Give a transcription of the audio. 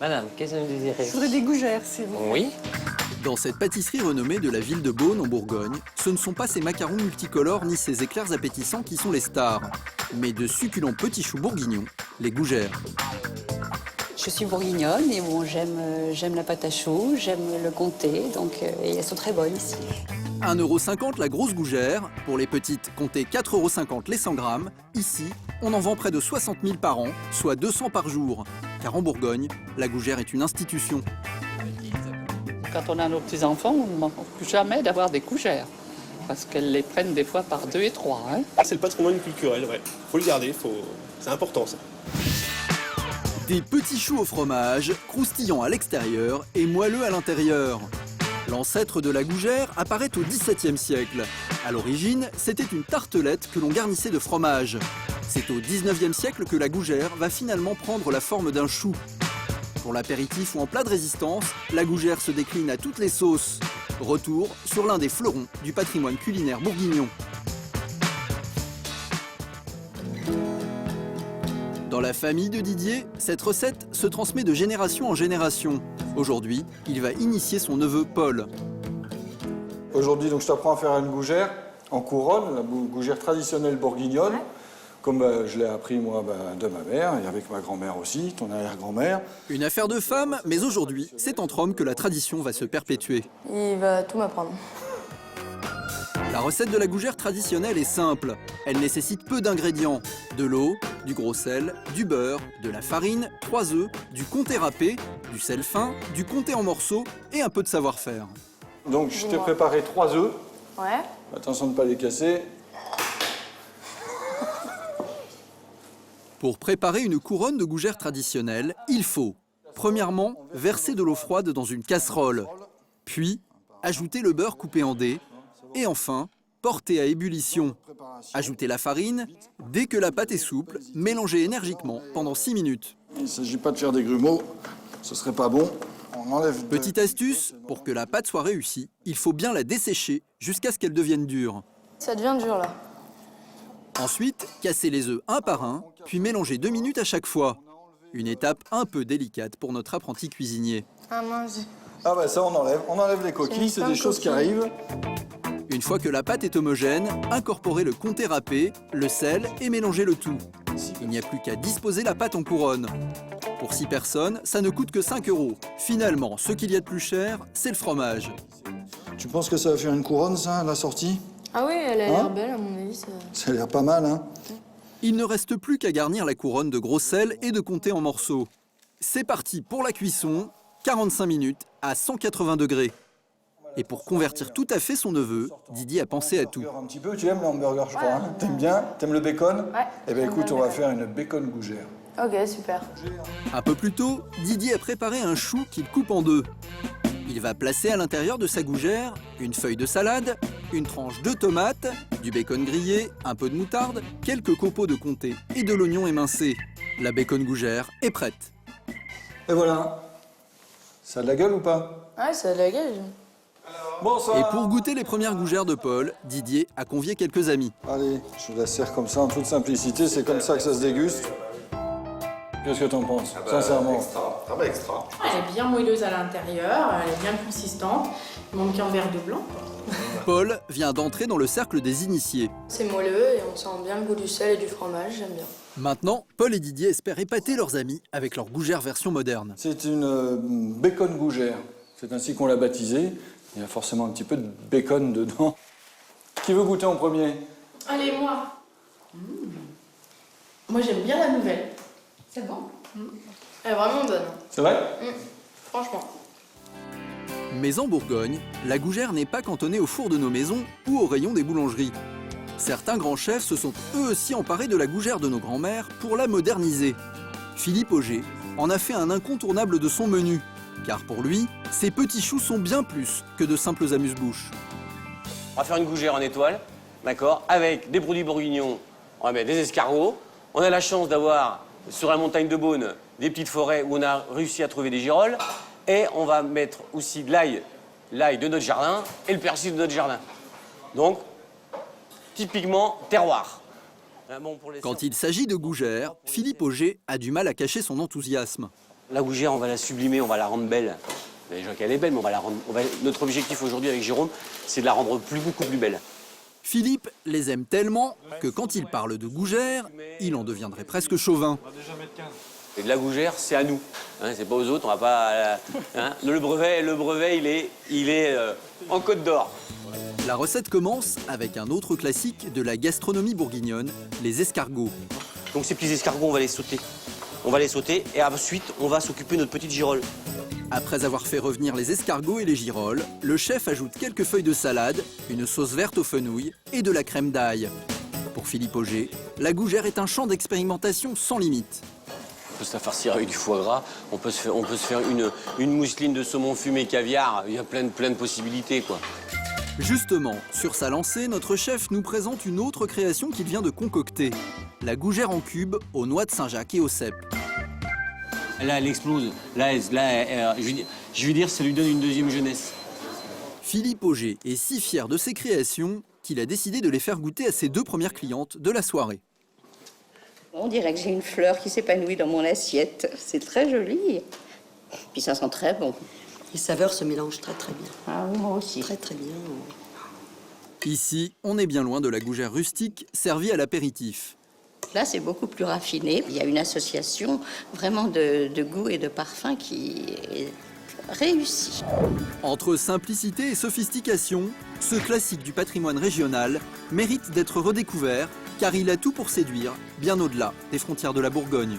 Madame, qu'est-ce que vous désirez? Je voudrais des gougères, s'il vous plaît. Oui. Dans cette pâtisserie renommée de la ville de Beaune en Bourgogne, ce ne sont pas ces macarons multicolores ni ces éclairs appétissants qui sont les stars, mais de succulents petits choux bourguignons, les gougères. Je suis bourguignonne et bon, j'aime la pâte à choux, j'aime le comté, et elles sont très bonnes ici. 1,50 € la grosse gougère, pour les petites, comptez 4,50 € les 100 grammes. Ici, on en vend près de 60 000 par an, soit 200 par jour. Car en Bourgogne, la gougère est une institution. Quand on a nos petits-enfants, on ne manque plus jamais d'avoir des gougères. Parce qu'elles les prennent des fois par 2 et 3. Hein. C'est le patrimoine culturel, ouais. Faut le garder, c'est important ça. Des petits choux au fromage, croustillants à l'extérieur et moelleux à l'intérieur. L'ancêtre de la gougère apparaît au XVIIe siècle. À l'origine, c'était une tartelette que l'on garnissait de fromage. C'est au XIXe siècle que la gougère va finalement prendre la forme d'un chou. Pour l'apéritif ou en plat de résistance, la gougère se décline à toutes les sauces. Retour sur l'un des fleurons du patrimoine culinaire bourguignon. Dans la famille de Didier, cette recette se transmet de génération en génération. Aujourd'hui, il va initier son neveu Paul. Aujourd'hui, donc, je t'apprends à faire une gougère en couronne, la gougère traditionnelle bourguignonne, comme je l'ai appris moi de ma mère et avec ma grand-mère aussi, ton arrière-grand-mère. Une affaire de femme, mais aujourd'hui, c'est entre hommes que la tradition va se perpétuer. Il va tout m'apprendre. La recette de la gougère traditionnelle est simple. Elle nécessite peu d'ingrédients. De l'eau, du gros sel, du beurre, de la farine, 3 œufs, du comté râpé, du sel fin, du comté en morceaux et un peu de savoir-faire. Donc je t'ai préparé 3 œufs. Ouais. Attention de ne pas les casser. Pour préparer une couronne de gougère traditionnelle, il faut, premièrement, verser de l'eau froide dans une casserole, puis ajouter le beurre coupé en dés, et enfin, porter à ébullition. Ajouter la farine, dès que la pâte est souple, mélanger énergiquement pendant 6 minutes. Il ne s'agit pas de faire des grumeaux, ce serait pas bon. On enlève Petite astuce, pour que la pâte soit réussie, il faut bien la dessécher jusqu'à ce qu'elle devienne dure. Ça devient dur là. Ensuite, casser les œufs un par un, puis mélanger 2 minutes à chaque fois. Une étape un peu délicate pour notre apprenti cuisinier. Ah mince. Ah bah ça on enlève les coquilles, c'est des choses qui arrivent. Une fois que la pâte est homogène, incorporez le comté râpé, le sel et mélangez le tout. Il n'y a plus qu'à disposer la pâte en couronne. Pour 6 personnes, ça ne coûte que 5 €. Finalement, ce qu'il y a de plus cher, c'est le fromage. Tu penses que ça va faire une couronne ça, à la sortie? Ah oui, elle a l'air belle à mon avis. Ça a l'air pas mal, hein? Il ne reste plus qu'à garnir la couronne de gros sel et de comté en morceaux. C'est parti pour la cuisson, 45 minutes à 180 degrés. Et pour convertir tout à fait son neveu, Didier a pensé à tout. Un petit peu, tu aimes le hamburger, je crois. Hein? T'aimes bien? T'aimes le bacon? Ouais. Eh bien écoute, on va faire une bacon gougère. Ok, super. Un peu plus tôt, Didier a préparé un chou qu'il coupe en deux. Il va placer à l'intérieur de sa gougère une feuille de salade, une tranche de tomate, du bacon grillé, un peu de moutarde, quelques copeaux de comté et de l'oignon émincé. La bacon gougère est prête. Et voilà. Ça a de la gueule ou pas? Ouais, ça a de la gueule. Bonsoir. Et pour goûter les premières gougères de Paul, Didier a convié quelques amis. Allez, je vous la sers comme ça, en toute simplicité, c'est comme ça que ça se déguste. Qu'est-ce que t'en penses, sincèrement? Extra, extra. Elle est bien moelleuse à l'intérieur, elle est bien consistante. Il manque un verre de blanc. Paul vient d'entrer dans le cercle des initiés. C'est moelleux et on sent bien le goût du sel et du fromage, j'aime bien. Maintenant, Paul et Didier espèrent épater leurs amis avec leur gougère version moderne. C'est une bacon gougère. C'est ainsi qu'on l'a baptisée. Il y a forcément un petit peu de bacon dedans. Qui veut goûter en premier? Allez, moi. Moi, j'aime bien la nouvelle. C'est bon. Elle est vraiment bonne. C'est vrai? Franchement. Mais en Bourgogne, la gougère n'est pas cantonnée au four de nos maisons ou au rayon des boulangeries. Certains grands chefs se sont eux aussi emparés de la gougère de nos grands-mères pour la moderniser. Philippe Auger en a fait un incontournable de son menu, car pour lui, ces petits choux sont bien plus que de simples amuse-bouches. On va faire une gougère en étoile, d'accord, avec des produits bourguignons. On va mettre des escargots. On a la chance d'avoir, sur la montagne de Beaune, des petites forêts où on a réussi à trouver des girolles. Et on va mettre aussi de l'ail de notre jardin et le persil de notre jardin. Donc, typiquement, terroir. Quand il s'agit de gougère, Philippe Auger a du mal à cacher son enthousiasme. La gougère, on va la sublimer, on va la rendre belle. Déjà qu'elle est belle, mais on va la rendre... Notre objectif aujourd'hui avec Jérôme, c'est de la rendre beaucoup plus belle. Philippe les aime tellement que quand il parle de gougère, il en deviendrait presque chauvin. Et de la gougère, c'est à nous. Hein, c'est pas aux autres, on va pas... hein. Le brevet, il est en Côte d'Or. La recette commence avec un autre classique de la gastronomie bourguignonne, les escargots. Donc ces petits escargots, on va les sauter. On va les sauter et ensuite, on va s'occuper de notre petite girole. Après avoir fait revenir les escargots et les girolles, le chef ajoute quelques feuilles de salade, une sauce verte aux fenouilles et de la crème d'ail. Pour Philippe Auger, la gougère est un champ d'expérimentation sans limite. On peut se la farcir avec du foie gras, on peut se faire une mousseline de saumon fumé caviar, il y a plein de possibilités, quoi. Justement, sur sa lancée, notre chef nous présente une autre création qu'il vient de concocter. La gougère en cubes aux noix de Saint-Jacques et au cèpe. Là, elle explose. Je veux dire, ça lui donne une deuxième jeunesse. Philippe Auger est si fier de ses créations qu'il a décidé de les faire goûter à ses 2 premières clientes de la soirée. On dirait que j'ai une fleur qui s'épanouit dans mon assiette. C'est très joli. Puis ça sent très bon. Les saveurs se mélangent très très bien. Ah oui, moi aussi. Très très bien. Ici, on est bien loin de la gougère rustique servie à l'apéritif. Là, c'est beaucoup plus raffiné. Il y a une association vraiment de goût et de parfum qui est réussie. Entre simplicité et sophistication, ce classique du patrimoine régional mérite d'être redécouvert car il a tout pour séduire, bien au-delà des frontières de la Bourgogne.